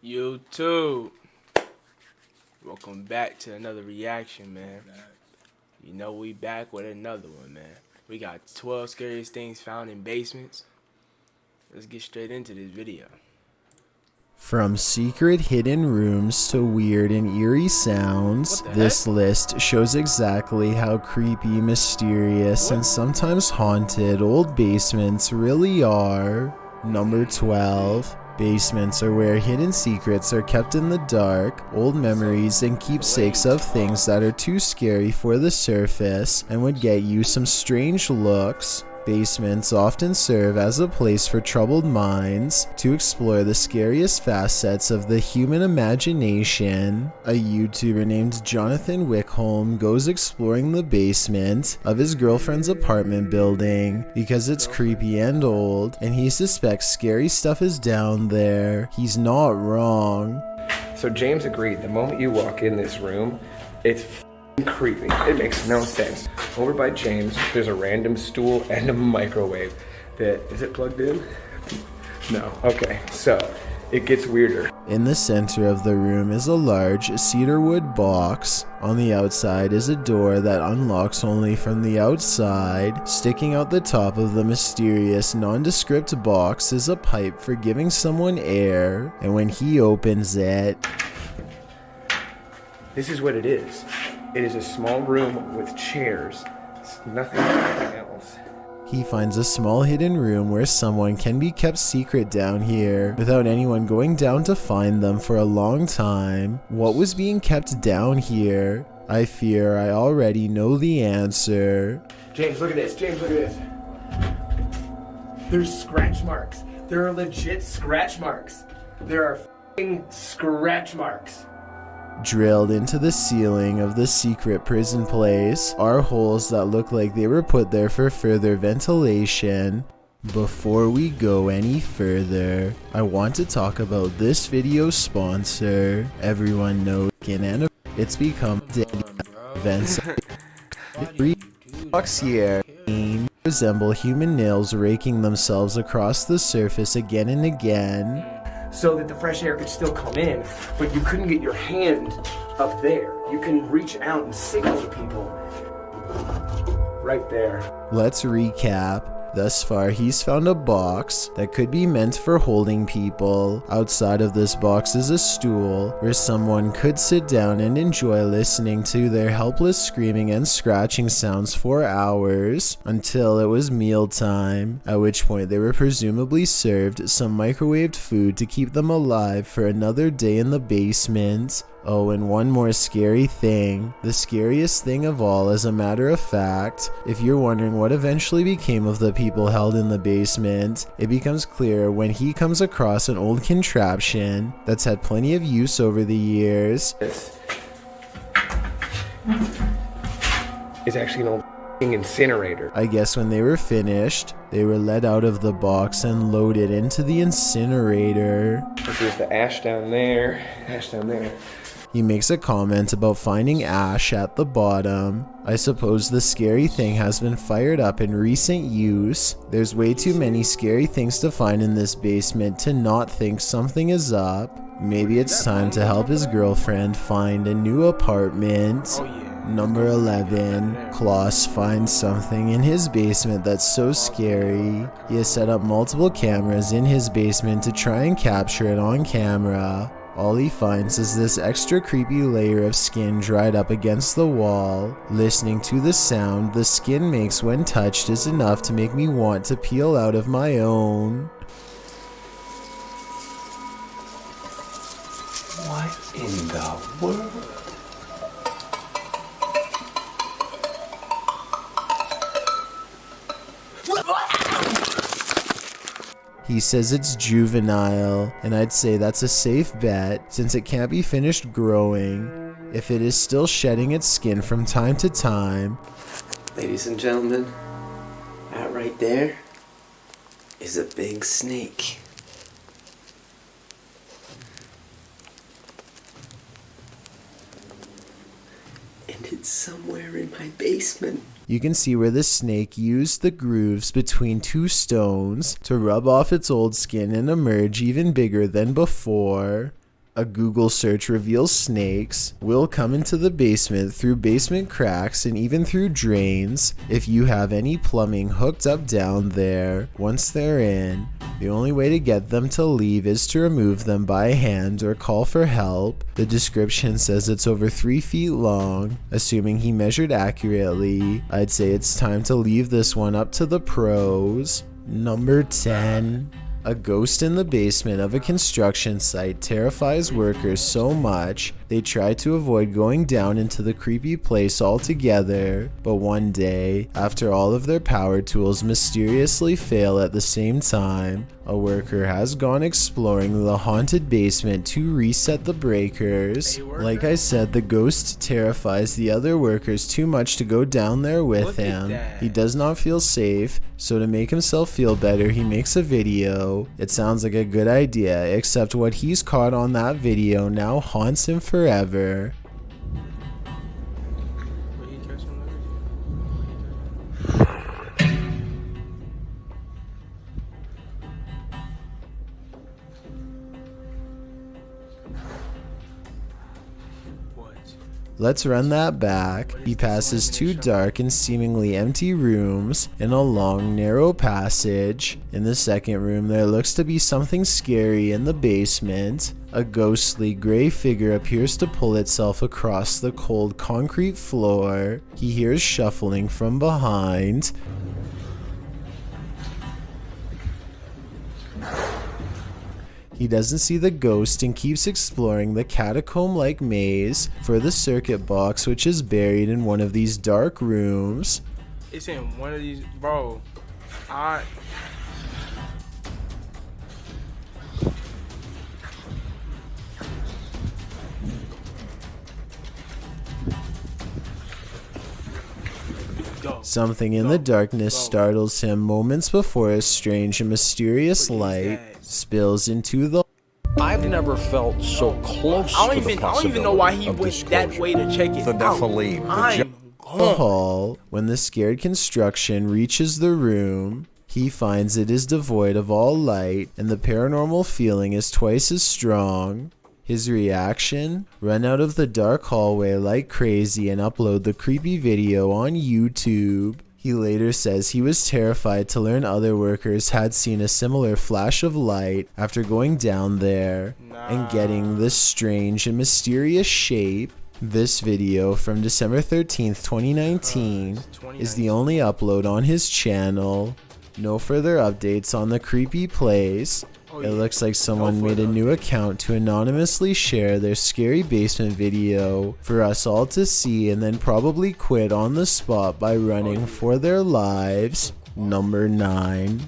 YouTube, welcome back to another reaction, man. You know we back with another one, man. We got 12 scariest things found in basements. Let's get straight into this video. From secret hidden rooms to weird and eerie sounds, this list shows exactly how creepy, mysterious, and sometimes haunted old basements really are. Number 12. Basements are where hidden secrets are kept in the dark, old memories and keepsakes of things that are too scary for the surface and would get you some strange looks. Basements often serve as a place for troubled minds to explore the scariest facets of the human imagination. A YouTuber named Jonathan Wickholm goes exploring the basement of his girlfriend's apartment building because it's creepy and old, and he suspects scary stuff is down there. He's not wrong. So James agreed, the moment you walk in this room, it's creepy. It makes no sense. Over by James, there's a random stool and a microwave that, is it plugged in? No. Okay, so it gets weirder. In the center of the room is a large cedarwood box. On the outside is a door that unlocks only from the outside. Sticking out the top of the mysterious, nondescript box is a pipe for giving someone air, and when he opens it, this is what it is. It is a small room with chairs. It's nothing else. He finds a small hidden room where someone can be kept secret down here without anyone going down to find them for a long time. What was being kept down here? I fear I already know the answer. James, look at this. James, look at this. There's scratch marks. There are legit scratch marks. There are f***ing scratch marks. Drilled into the ceiling of the secret prison place are holes that look like they were put there for further ventilation. Before we go any further, I want to talk about this video's sponsor. Everyone knows it's become daily events. 3 bucks here resemble human nails raking themselves across the surface again and again, so that the fresh air could still come in, but you couldn't get your hand up there. You can reach out and signal to people. Right there. Let's recap. Thus far, he's found a box that could be meant for holding people. Outside of this box is a stool where someone could sit down and enjoy listening to their helpless screaming and scratching sounds for hours until it was mealtime, at which point they were presumably served some microwaved food to keep them alive for another day in the basement. Oh, and one more scary thing. The scariest thing of all, as a matter of fact. If you're wondering what eventually became of the people held in the basement, it becomes clear when he comes across an old contraption that's had plenty of use over the years. This is actually an old incinerator. I guess when they were finished, they were let out of the box and loaded into the incinerator. There's the ash down there, ash down there. He makes a comment about finding ash at the bottom. I suppose the scary thing has been fired up in recent use. There's way too many scary things to find in this basement to not think something is up. Maybe it's time to help his girlfriend find a new apartment. Number 11. Klaus finds something in his basement that's so scary. He has set up multiple cameras in his basement to try and capture it on camera. All he finds is this extra creepy layer of skin dried up against the wall. Listening to the sound the skin makes when touched is enough to make me want to peel out of my own. What in the world? He says it's juvenile, and I'd say that's a safe bet since it can't be finished growing if it is still shedding its skin from time to time. Ladies and gentlemen, that right there is a big snake. And it's somewhere in my basement. You can see where the snake used the grooves between 2 stones to rub off its old skin and emerge even bigger than before. A Google search reveals snakes will come into the basement through basement cracks and even through drains if you have any plumbing hooked up down there. Once they're in, the only way to get them to leave is to remove them by hand or call for help. The description says it's over 3 feet long. Assuming he measured accurately, I'd say it's time to leave this one up to the pros. Number 10. A ghost in the basement of a construction site terrifies workers so much they try to avoid going down into the creepy place altogether. But one day, after all of their power tools mysteriously fail at the same time, a worker has gone exploring the haunted basement to reset the breakers. Like I said, the ghost terrifies the other workers too much to go down there with him. He does not feel safe, so to make himself feel better, he makes a video. It sounds like a good idea, except what he's caught on that video now haunts him forever. Let's run that back. He passes 2 dark and seemingly empty rooms and a long, narrow passage. In the second room, there looks to be something scary in the basement. A ghostly gray figure appears to pull itself across the cold concrete floor. He hears shuffling from behind. He doesn't see the ghost and keeps exploring the catacomb-like maze for the circuit box, which is buried in one of these dark rooms. It's in one of these, bro. Something in the darkness startles him moments before a strange and mysterious light spills into the... I've never felt so close to the possibility. I don't even know why he went that way to check it out. The hall. When the scared construction reaches the room, he finds it is devoid of all light and the paranormal feeling is twice as strong. His reaction? Run out of the dark hallway like crazy and upload the creepy video on YouTube. He later says he was terrified to learn other workers had seen a similar flash of light after going down there and getting this strange and mysterious shape. This video from December 13th, 2019 is the only upload on his channel. No further updates on the creepy place. It looks like someone made a new account to anonymously share their scary basement video for us all to see and then probably quit on the spot by running for their lives. Number 9.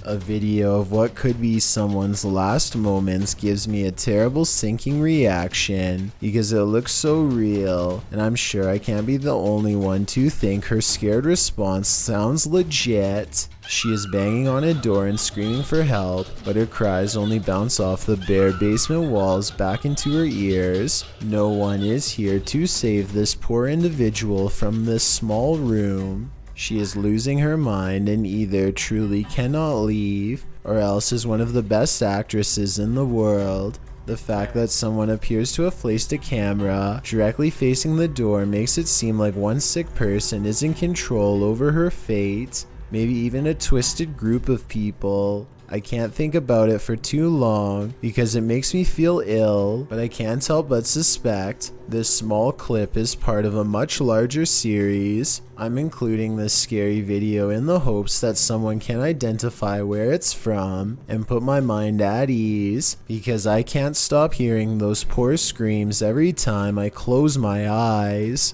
A video of what could be someone's last moments gives me a terrible sinking reaction because it looks so real, and I'm sure I can't be the only one to think her scared response sounds legit. She is banging on a door and screaming for help, but her cries only bounce off the bare basement walls back into her ears. No one is here to save this poor individual from this small room. She is losing her mind and either truly cannot leave or else is one of the best actresses in the world. The fact that someone appears to have placed a camera directly facing the door makes it seem like one sick person is in control over her fate, maybe even a twisted group of people. I can't think about it for too long because it makes me feel ill, but I can't help but suspect this small clip is part of a much larger series. I'm including this scary video in the hopes that someone can identify where it's from and put my mind at ease because I can't stop hearing those poor screams every time I close my eyes.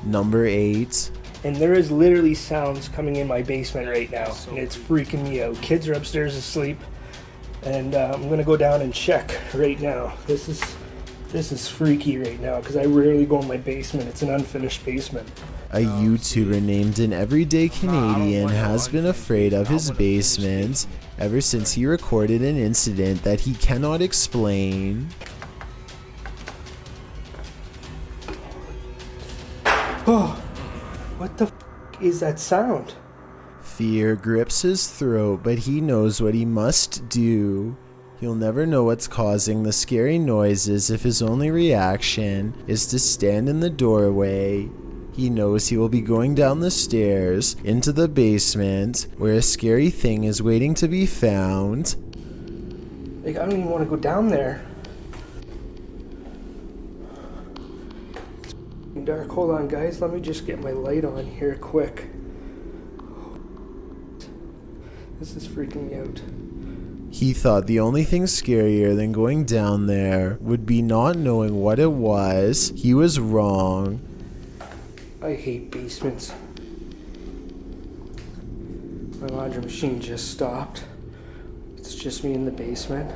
Number 8. And there is literally sounds coming in my basement right now, and it's freaking me out. Kids are upstairs asleep, and I'm gonna go down and check right now. This is freaky right now because I rarely go in my basement. It's an unfinished basement. A YouTuber named An Everyday Canadian has been afraid of his basement ever since he recorded an incident that he cannot explain. Oh. What the f is that sound? Fear grips his throat, but he knows what he must do. He'll never know what's causing the scary noises if his only reaction is to stand in the doorway. He knows he will be going down the stairs into the basement where a scary thing is waiting to be found. Like, I don't even want to go down there. It's dark. Hold on, guys. Let me just get my light on here quick. This is freaking me out. He thought the only thing scarier than going down there would be not knowing what it was. He was wrong. I hate basements. My laundry machine just stopped. It's just me in the basement.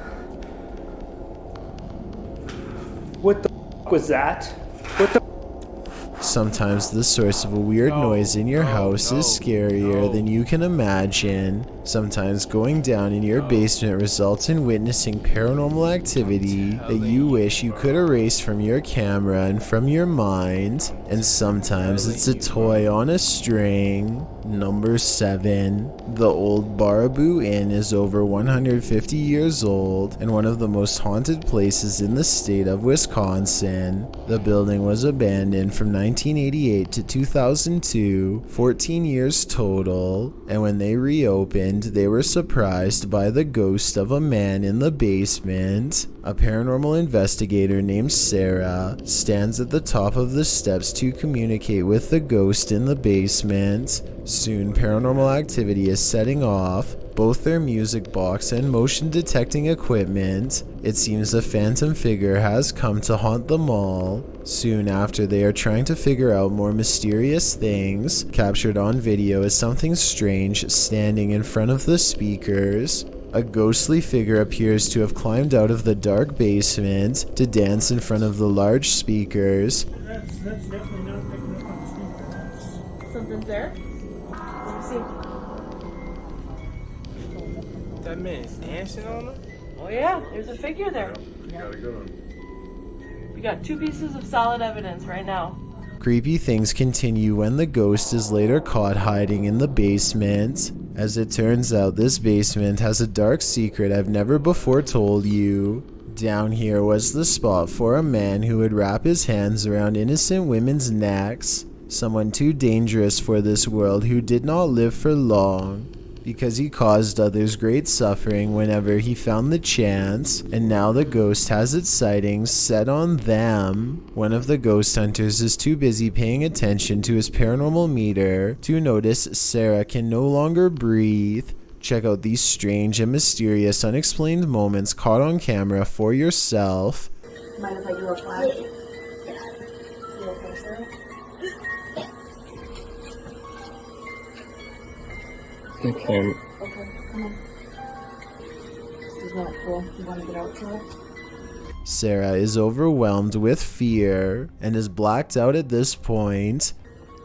What the f was that? What the Sometimes the source of a weird noise in your house is scarier than you can imagine. Sometimes going down in your basement results in witnessing paranormal activity that you wish you could erase from your camera and from your mind. And sometimes it's a toy on a string. Number 7. The old Baraboo Inn is over 150 years old and one of the most haunted places in the state of Wisconsin. The building was abandoned from 1988 to 2002, 14 years total, and when they reopened, they were surprised by the ghost of a man in the basement. A paranormal investigator named Sarah stands at the top of the steps to communicate with the ghost in the basement. Soon, paranormal activity is setting off, both their music box and motion detecting equipment. It seems a phantom figure has come to haunt them all. Soon after, they are trying to figure out more mysterious things. Captured on video is something strange standing in front of the speakers. A ghostly figure appears to have climbed out of the dark basement to dance in front of the large speakers. That's definitely not picking up on the speaker. Something's there? Let me see. That man is dancing on her? Oh yeah, there's a figure there. We got 2 pieces of solid evidence right now. Creepy things continue when the ghost is later caught hiding in the basement. As it turns out, this basement has a dark secret I've never before told you. Down here was the spot for a man who would wrap his hands around innocent women's necks. Someone too dangerous for this world who did not live for long, because he caused others great suffering whenever he found the chance, and now the ghost has its sightings set on them. One of the ghost hunters is too busy paying attention to his paranormal meter to notice Sarah can no longer breathe. Check out these strange and mysterious unexplained moments caught on camera for yourself. Mind if I do a flash? You okay, Sarah? Okay. Okay, come on. This is not cool. You want to get outside? Sarah is overwhelmed with fear and is blacked out at this point.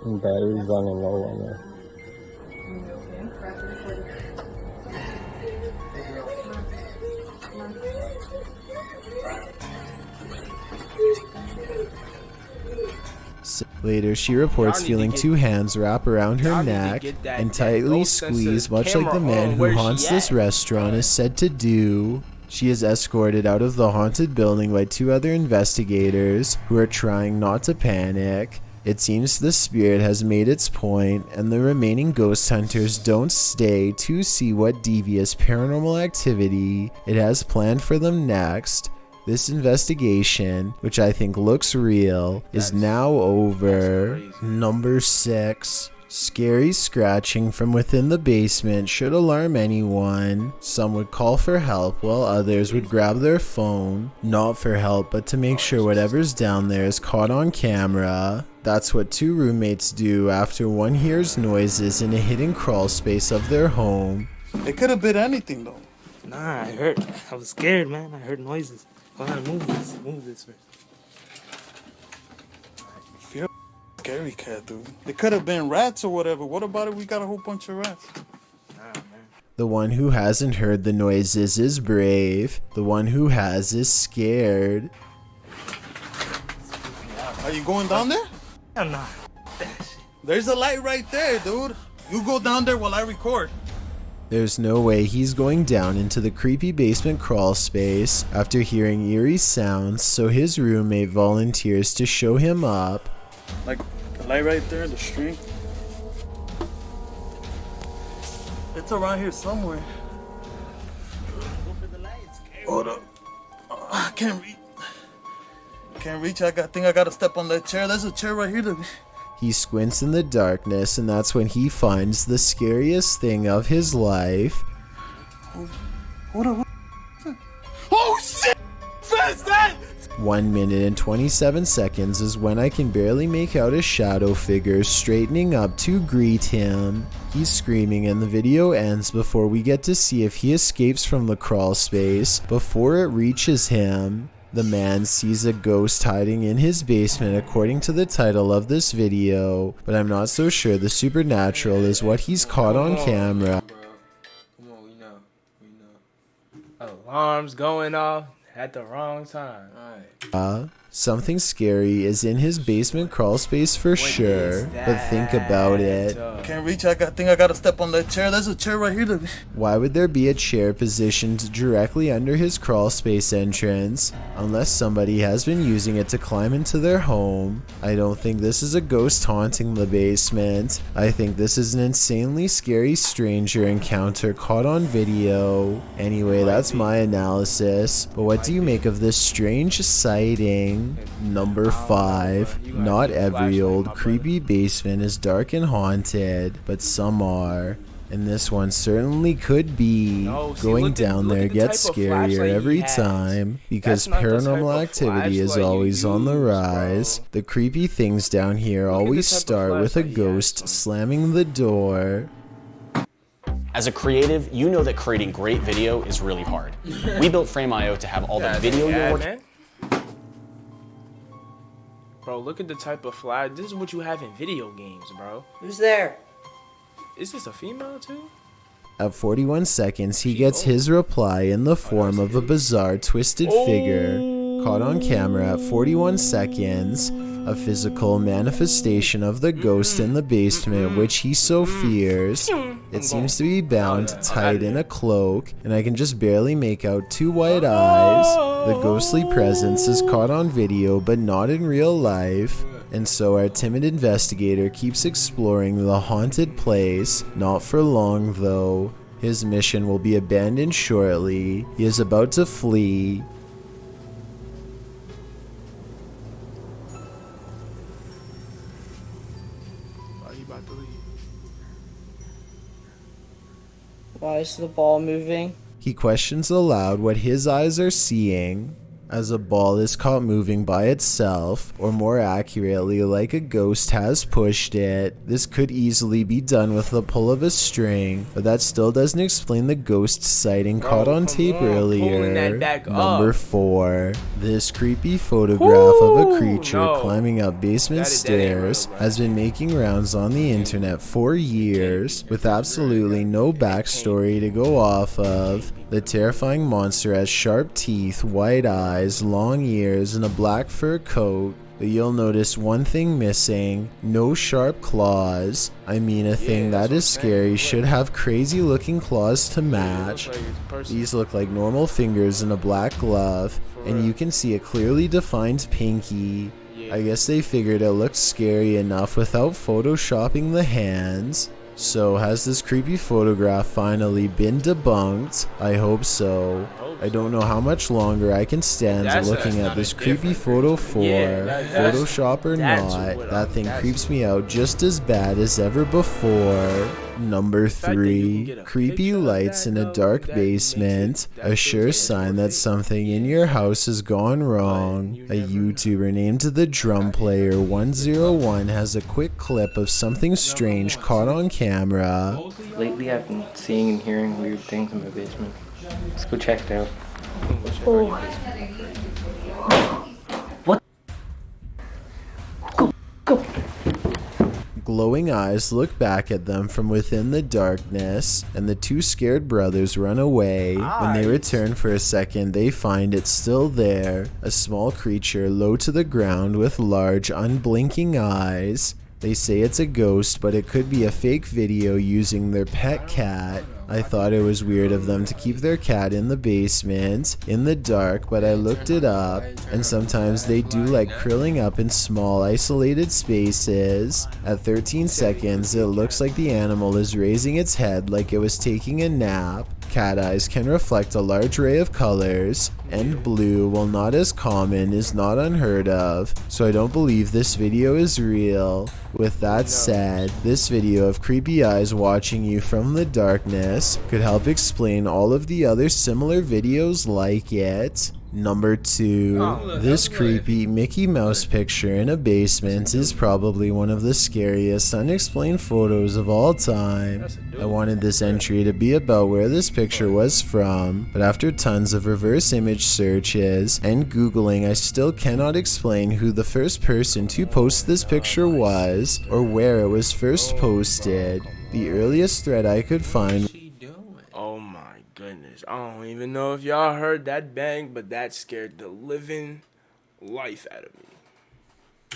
Battery's running low on there. Later, she reports feeling 2 hands wrap around her neck and tightly squeeze, much like the man who haunts this restaurant is said to do. She is escorted out of the haunted building by 2 other investigators who are trying not to panic. It seems the spirit has made its point, and the remaining ghost hunters don't stay to see what devious paranormal activity it has planned for them next. This investigation, which I think looks real, is now over. Number 6. Scary scratching from within the basement should alarm anyone. Some would call for help while others would grab their phone, not for help but to make sure whatever's down there is caught on camera. That's what 2 roommates do after one hears noises in a hidden crawl space of their home. It could have been anything though. Nah, I was scared, man. I heard noises. Go ahead, move this first. You're a scary cat, dude. It could have been rats or whatever. What about it? We got a whole bunch of rats. Nah, man. The one who hasn't heard the noises is brave. The one who has is scared. Are you going down there? Hell nah. There's a light right there, dude. You go down there while I record. There's no way he's going down into the creepy basement crawl space after hearing eerie sounds, so his roommate volunteers to show him up. Like the light right there, the string. It's around here somewhere. Hold up. I can't reach. Can't reach. I think I gotta step on that chair. There's a chair right here. He squints in the darkness, and that's when he finds the scariest thing of his life. What? Oh shit! What's that? 1 minute and 27 seconds is when I can barely make out a shadow figure straightening up to greet him. He's screaming and the video ends before we get to see if he escapes from the crawl space before it reaches him. The man sees a ghost hiding in his basement according to the title of this video, but I'm not so sure the supernatural is what he's caught on camera. Come on, we know. Alarms going off at the wrong time. Alright. Something scary is in his basement crawl space for sure, but think about it. Can't reach. I think I gotta step on that chair. There's a chair right here. Why would there be a chair positioned directly under his crawl space entrance, unless somebody has been using it to climb into their home? I don't think this is a ghost haunting the basement. I think this is an insanely scary stranger encounter caught on video. Anyway, that's my analysis, but what do you make of this strange sighting? Number 5. Not every old creepy basement is dark and haunted, but some are. And this one certainly could be. Going down there gets scarier every time because paranormal activity is always on the rise. The creepy things down here always start with a ghost slamming the door. As a creative, you know that creating great video is really hard. We built Frame.io to have all the video you're working. Bro, look at the type of flag. This is what you have in video games, bro. Who's there? Is this a female too? At 41 seconds, he gets his reply in the form of a bizarre twisted figure. Caught on camera at 41 seconds, a physical manifestation of the ghost in the basement which he so fears. It seems to be bound tight in a cloak, and I can just barely make out 2 white eyes. The ghostly presence is caught on video but not in real life. And so our timid investigator keeps exploring the haunted place. Not for long though. His mission will be abandoned shortly. He is about to flee. Why is the ball moving? He questions aloud what his eyes are seeing. As a ball is caught moving by itself, or more accurately, like a ghost has pushed it. This could easily be done with the pull of a string, but that still doesn't explain the ghost sighting caught on tape earlier. Number 4. This creepy photograph of a creature climbing up basement stairs has been making rounds on the internet for years, with absolutely no backstory to go off of. The terrifying monster has sharp teeth, white eyes, long ears, and a black fur coat. But you'll notice one thing missing: no sharp claws. I mean, a thing that is scary should have crazy looking claws to match. These look like normal fingers in a black glove, and you can see a clearly defined pinky. I guess they figured it looked scary enough without photoshopping the hands. So, has this creepy photograph finally been debunked? I hope so. I don't know how much longer I can stand looking at this creepy photo for. Photoshop or not, that thing creeps me out just as bad as ever before. Number 3. Creepy lights in a dark basement. A sure sign that something in your house has gone wrong. A YouTuber named The Drum Player 101 has a quick clip of something strange caught on camera. Lately I've been seeing and hearing weird things in my basement. Let's go check it out. What? Go. Glowing eyes look back at them from within the darkness, and the 2 scared brothers run away. When they return for a second, they find it's still there, a small creature low to the ground with large, unblinking eyes. They say it's a ghost, but it could be a fake video using their pet cat. I thought it was weird of them to keep their cat in the basement, in the dark, but I looked it up, and sometimes they do like curling up in small isolated spaces. At 13 seconds, it looks like the animal is raising its head like it was taking a nap. Cat eyes can reflect a large array of colors, and blue, while not as common, is not unheard of, so I don't believe this video is real. With that said, this video of creepy eyes watching you from the darkness could help explain all of the other similar videos like it. Number 2. This creepy Mickey Mouse picture in a basement is probably one of the scariest unexplained photos of all time. I wanted this entry to be about where this picture was from, but after tons of reverse image searches and Googling, I still cannot explain who the first person to post this picture was or where it was first posted. The earliest thread I could find. Oh my goodness. I don't even know if y'all heard that bang, but that scared the living life out of me.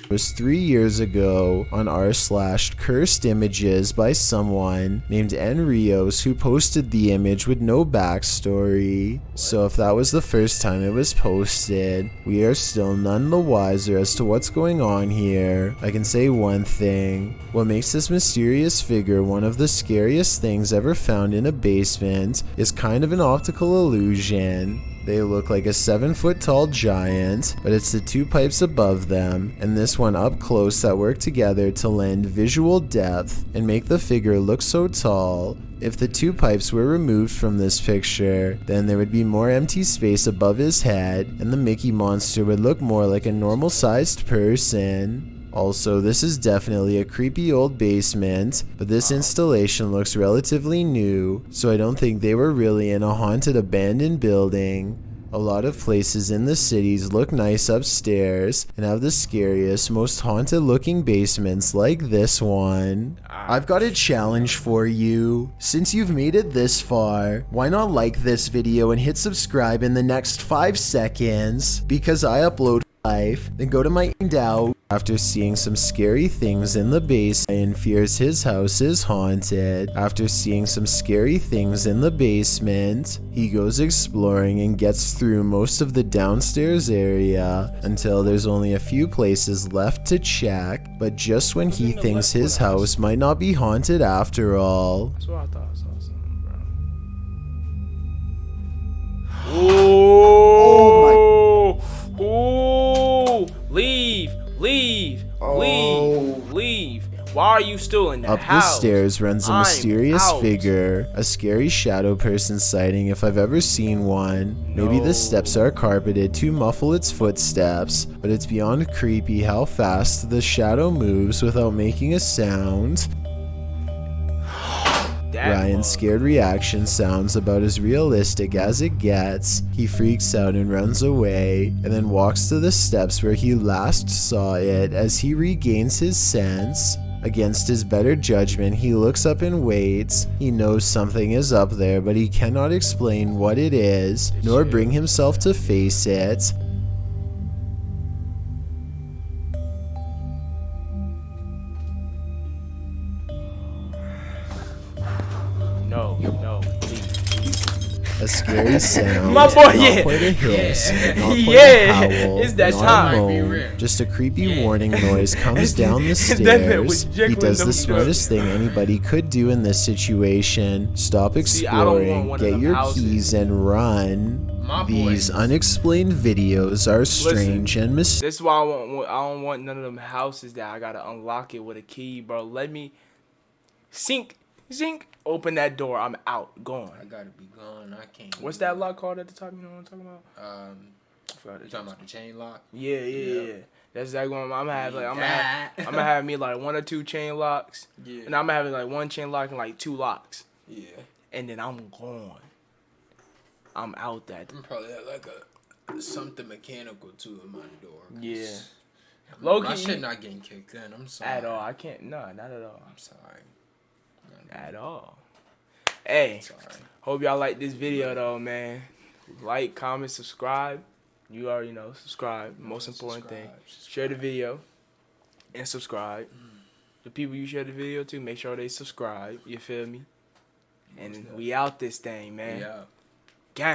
Was 3 years ago on r/cursed images by someone named N Rios, who posted the image with no backstory. So if that was the first time it was posted, we are still none the wiser as to what's going on here. I can say one thing: what makes this mysterious figure one of the scariest things ever found in a basement is kind of an optical illusion. They look like a 7-foot tall giant, but it's the 2 pipes above them and this one up close that work together to lend visual depth and make the figure look so tall. If the 2 pipes were removed from this picture, then there would be more empty space above his head and the Mickey monster would look more like a normal sized person. Also, this is definitely a creepy old basement, but this installation looks relatively new, so I don't think they were really in a haunted abandoned building. A lot of places in the cities look nice upstairs and have the scariest, most haunted looking basements like this one. I've got a challenge for you. Since you've made it this far, why not like this video and hit subscribe in the next 5 seconds? Because I upload life, then go to my Bxndz. After seeing some scary things in the basement, Ryan fears his house is haunted. After seeing some scary things in the basement, he goes exploring and gets through most of the downstairs area until there's only a few places left to check, but just when he thinks his house might not be haunted after all. That's what I thought I saw something, bro. Oh, leave. Leave. Why are you still in the house? Up the stairs runs a mysterious figure, a scary shadow person sighting if I've ever seen one. Maybe the steps are carpeted to muffle its footsteps, but it's beyond creepy how fast the shadow moves without making a sound. Ryan's scared reaction sounds about as realistic as it gets. He freaks out and runs away, and then walks to the steps where he last saw it as he regains his sense. Against his better judgment, he looks up and waits. He knows something is up there, but he cannot explain what it is, nor bring himself to face it. No, please. A scary sound, my boy, not quite a hiss, not quite a howl, it's that not time. a moan, just a creepy warning noise comes down the stairs. He does the smartest thing anybody could do in this situation: stop exploring, get your keys, and run. These unexplained videos are strange and mysterious. This is why I don't want none of them houses that I gotta unlock it with a key, bro. Let me zink, open that door. I'm out, gone. I gotta be gone. I can't. What's that lock called at the top? You know what I'm talking about? You talking about the chain lock? Yeah. That's exactly what I'm gonna have. Like, I'm gonna have me like 1 or 2 chain locks. Yeah. And I'm gonna have like 1 chain lock and like 2 locks. Yeah. And then I'm gone. I'm out that. I'm probably have like something mechanical too in my door. Yeah. My shit not getting kicked in. I'm sorry. At all. I can't. No, not at all. I'm sorry. At all. Hey, hope y'all like this video though, man. Like, comment, subscribe. You already know, subscribe. Most important thing. Share the video and subscribe. the people you share the video to, make sure they subscribe. You feel me? And we out this thing, man. Yeah.